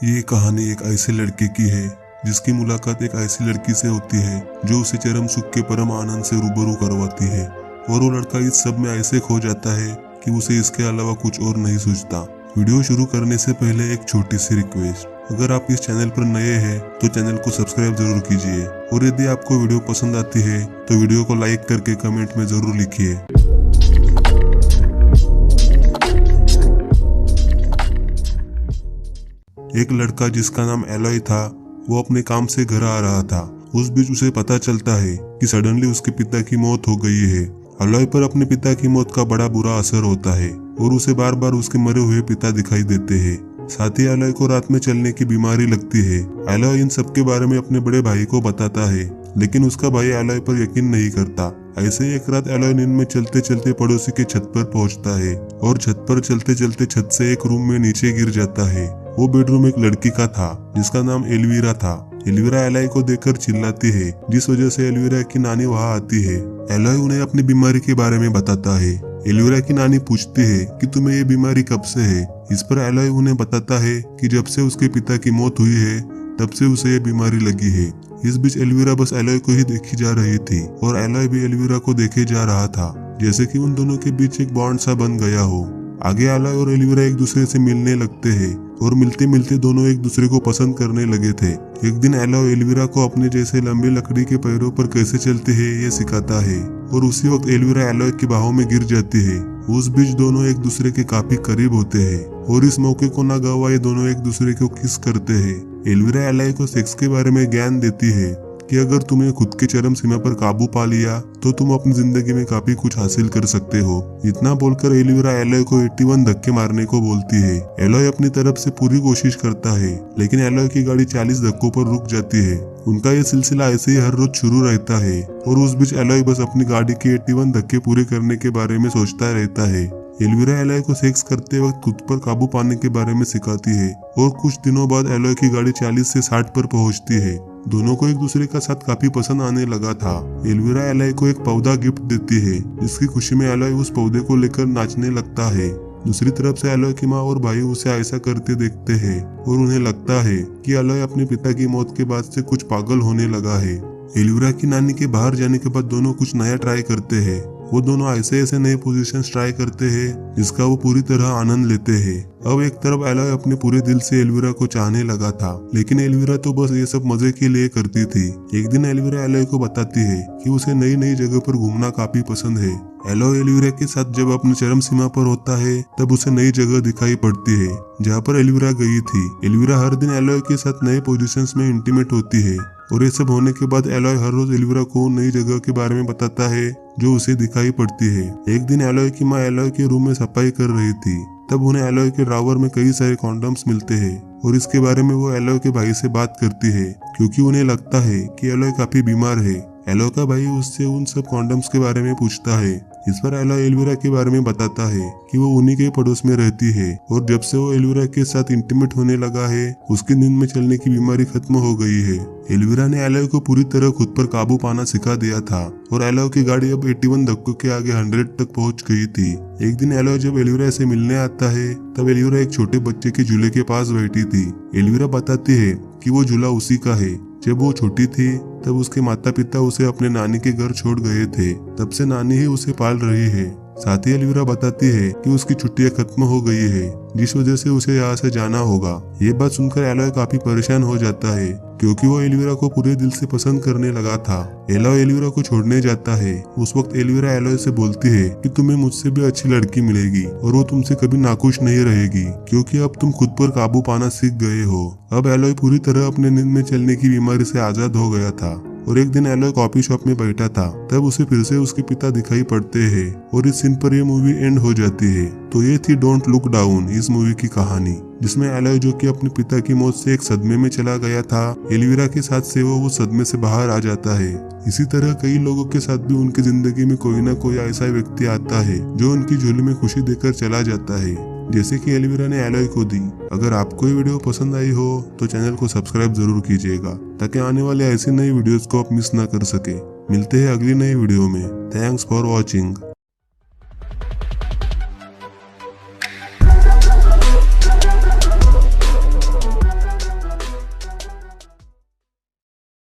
ये कहानी एक ऐसे लड़के की है जिसकी मुलाकात एक ऐसी लड़की से होती है जो उसे चरम सुख के परम आनंद से रूबरू करवाती है और वो लड़का इस सब में ऐसे खो जाता है कि उसे इसके अलावा कुछ और नहीं सूझता। वीडियो शुरू करने से पहले एक छोटी सी रिक्वेस्ट, अगर आप इस चैनल पर नए हैं तो चैनल को सब्सक्राइब जरूर कीजिए और यदि आपको वीडियो पसंद आती है तो वीडियो को लाइक करके कमेंट में जरूर लिखिए। एक लड़का जिसका नाम एलॉय था वो अपने काम से घर आ रहा था। उस बीच उसे पता चलता है कि सडनली उसके पिता की मौत हो गई है। एलॉय पर अपने पिता की मौत का बड़ा बुरा असर होता है और उसे बार बार उसके मरे हुए पिता दिखाई देते हैं। साथ ही एलॉय को रात में चलने की बीमारी लगती है। एलॉय इन सब के बारे में अपने बड़े भाई को बताता है लेकिन उसका भाई एलॉय पर यकीन नहीं करता। ऐसे ही एक रात एलॉय नींद में चलते चलते पड़ोसी के छत पर पहुंचता है और छत पर चलते चलते छत से एक रूम में नीचे गिर जाता है। वो बेडरूम एक लड़की का था जिसका नाम एल्वीरा था। एल्वीरा एलॉय को देखकर चिल्लाती है जिस वजह से एल्वीरा की नानी वहाँ आती है। एलॉय उन्हें अपनी बीमारी के बारे में बताता है। एल्वीरा की नानी पूछती है कि तुम्हें ये बीमारी कब से है। इस पर एलॉय उन्हें बताता है कि जब से उसके पिता की मौत हुई है तब से उसे ये बीमारी लगी है। इस बीच एल्वीरा बस एलॉय को ही देखी जा रही थी और एलॉय भी एल्वीरा को देखे जा रहा था, जैसे कि उन दोनों के बीच एक बॉन्ड सा बन गया हो। आगे एलॉय और एल्वीरा एक दूसरे से मिलने लगते हैं और मिलते मिलते दोनों एक दूसरे को पसंद करने लगे थे। एक दिन एलॉय एल्वीरा को अपने जैसे लंबे लकड़ी के पैरों पर कैसे चलते हैं ये सिखाता है और उसी वक्त एल्वीरा एलॉय की बाहों में गिर जाती है। उस बीच दोनों एक दूसरे के काफी करीब होते हैं और इस मौके को ना गवाए दोनों एक दूसरे को किस करते हैं। एल्वीरा एलॉय को सेक्स के बारे में ज्ञान देती है कि अगर तुमने खुद के चरम सीमा पर काबू पा लिया तो तुम अपनी जिंदगी में काफी कुछ हासिल कर सकते हो। इतना बोलकर एल्वीरा एलॉय को 81 धक्के मारने को बोलती है। एलॉय अपनी तरफ से पूरी कोशिश करता है लेकिन एलॉय की गाड़ी 40 धक्कों पर रुक जाती है। उनका ये सिलसिला ऐसे ही हर रोज शुरू रहता है और उस बीच एलॉय बस अपनी गाड़ी के 81 धक्के पूरे करने के बारे में सोचता रहता है। एल्वीरा एलॉय को सेक्स करते वक्त खुद पर काबू पाने के बारे में सिखाती है और कुछ दिनों बाद एलॉय की गाड़ी 40 से 60 पर पहुंचती है। दोनों को एक दूसरे का साथ काफी पसंद आने लगा था। एल्वीरा एलॉय को एक पौधा गिफ्ट देती है जिसकी खुशी में एलॉय उस पौधे को लेकर नाचने लगता है। दूसरी तरफ से एलॉय की माँ और भाई उसे ऐसा करते देखते हैं और उन्हें लगता है कि एलॉय अपने पिता की मौत के बाद से कुछ पागल होने लगा है। एल्वीरा की नानी के बाहर जाने के बाद दोनों कुछ नया ट्राई करते हैं। वो दोनों ऐसे नए पोजीशंस ट्राई करते हैं जिसका वो पूरी तरह आनंद लेते हैं। अब एक तरफ एलॉय अपने पूरे दिल से एल्वीरा को चाहने लगा था लेकिन एल्वीरा तो बस ये सब मजे के लिए करती थी। एक दिन एल्वीरा एलॉय को बताती है कि उसे नई नई जगह पर घूमना काफी पसंद है। एलॉय एल्वीरा के साथ जब अपनी चरम सीमा पर होता है तब उसे नई जगह दिखाई पड़ती है जहाँ पर एल्वीरा गई थी। एल्वीरा हर दिन एलॉय के साथ नए पोजीशंस में इंटीमेट होती है और ये सब होने के बाद एलॉय हर रोज एल्वीरा को नई जगह के बारे में बताता है जो उसे दिखाई पड़ती है। एक दिन एलॉय की माँ एलॉय के रूम में सफाई कर रही थी तब उन्हें एलॉय के ड्रॉवर में कई सारे कॉन्डम्स मिलते हैं और इसके बारे में वो एलॉय के भाई से बात करती है क्योंकि उन्हें लगता है कि एलॉय काफी बीमार है। एलॉय का भाई उससे उन सब कॉन्डम्स के बारे में पूछता है। इस पर एलॉय एल्वीरा के बारे में बताता है कि वो उन्हीं के पड़ोस में रहती है और जब से वो एल्वीरा के साथ इंटीमेट होने लगा है उसकी नींद में चलने की बीमारी खत्म हो गई है। एल्वीरा ने एलॉय को पूरी तरह खुद पर काबू पाना सिखा दिया था और एलॉय की गाड़ी अब 81 धक्कों के आगे 100 तक पहुंच गई थी। एक दिन एलॉय जब एल्वीरा से मिलने आता है तब एल्वीरा एक छोटे बच्चे के झूले के पास बैठी थी। एल्वीरा बताती है कि वो झूला उसी का है। जब वो छोटी थी तब उसके माता पिता उसे अपने नानी के घर छोड़ गए थे, तब से नानी ही उसे पाल रही है। साथ ही एल्वीरा बताती है कि उसकी छुट्टियां खत्म हो गई है जिस वजह से उसे यहाँ से जाना होगा। ये बात सुनकर एलॉय काफी परेशान हो जाता है क्योंकि वो एल्वीरा को पूरे दिल से पसंद करने लगा था। एलॉय एल्वीरा को छोड़ने जाता है। उस वक्त एल्वीरा एलॉय से बोलती है कि तुम्हें मुझसे भी अच्छी लड़की मिलेगी और वो तुमसे कभी नाखुश नहीं रहेगी क्योंकि अब तुम खुद पर काबू पाना सीख गए हो। अब एलॉय पूरी तरह अपने नींद में चलने की बीमारी से आजाद हो गया था और एक दिन एलॉय कॉफी शॉप में बैठा था तब उसे फिर से उसके पिता दिखाई पड़ते हैं और इस सीन पर ये मूवी एंड हो जाती है। तो ये थी डोंट लुक डाउन इस मूवी की कहानी जिसमें एलॉय जो कि अपने पिता की मौत से एक सदमे में चला गया था, एल्वीरा के साथ से वो सदमे से बाहर आ जाता है। इसी तरह कई लोगों के साथ भी उनकी जिंदगी में कोई ना कोई ऐसा व्यक्ति आता है जो उनकी झोली में खुशी देकर चला जाता है, जैसे कि एल्वीरा ने एलॉय को दी। अगर आपको ये वीडियो पसंद आई हो तो चैनल को सब्सक्राइब जरूर कीजिएगा ताकि आने वाले ऐसी नई वीडियोस को आप मिस ना कर सके। मिलते हैं अगली नई वीडियो में। Thanks for watching.